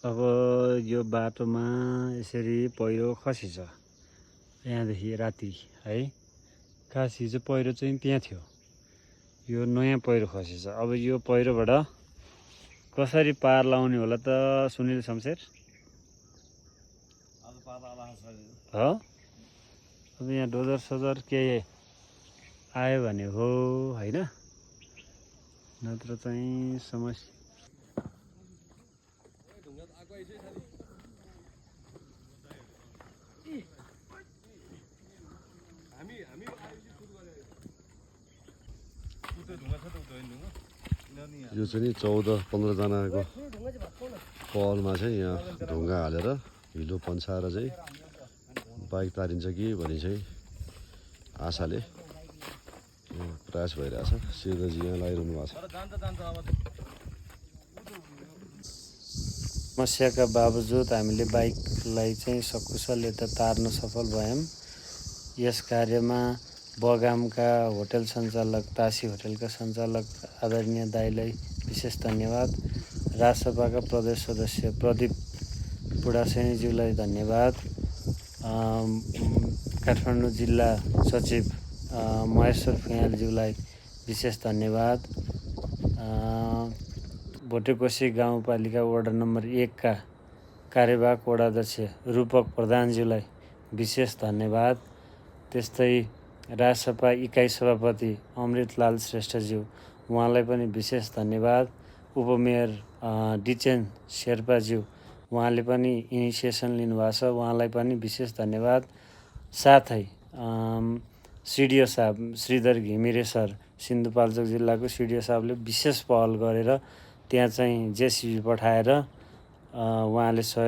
अब यो बाटोमा यसरी पहिरो खसिछ यहाँदेखि राति है। खास हिजो पहिरो चाहिँ त्यहाँ थियो, यो नयाँ पहिरो खसेछ। अब यो पहिरोबाट कसरी पार लाउने होला त सुनिल शमशेर? हो, अब यहाँ डोजर सोजर केही आयो भने हो होइन, नत्र चाहिँ समस्या। यो चाहिँ नि 14-15 जनाको पहलमा चाहिँ यहाँ ढुङ्गा हालेर हिलो पन्साएर चाहिँ बाइक तारिन्छ कि भनी चाहिँ आशाले प्रयास भइरहेछ। शिवजी यहाँ लगाइरहनु भएको छ। समस्याका बावजुद हामीले बाइकलाई चाहिँ सकुशल यता तार्न सफल भयौँ। यस कार्यमा बगामका होटल सञ्चालक, तासी होटलका सञ्चालक आदरणीय दाइलाई विशेष धन्यवाद। राजसभाका प्रदेश सदस्य प्रदीप बुढासेनीज्यूलाई धन्यवाद। काठमाडौँ जिल्ला सचिव महेश्वर फुयालज्यूलाई विशेष धन्यवाद। भोटेकोशी गाउँपालिका वडा नम्बर 1 का कार्यवाहक वडाध्यक्ष रूपक प्रधानज्यूलाई विशेष धन्यवाद। त्यस्तै राजसभा इकाइ सभापति अमृतलाल श्रेष्ठज्यू, उहाँलाई पनि विशेष धन्यवाद। उपमेयर डिचेन शेर्पाज्यू, उहाँले पनि इनिसिएसन लिनुभएको छ, उहाँलाई पनि विशेष धन्यवाद। साथै सिडिओ साहब श्रीधर घिमिरे सर, सिन्धुपाल्चोक जिल्लाको सिडिओ साहबले विशेष पहल गरेर त्यहाँ चाहिँ जेसिबी पठाएर उहाँले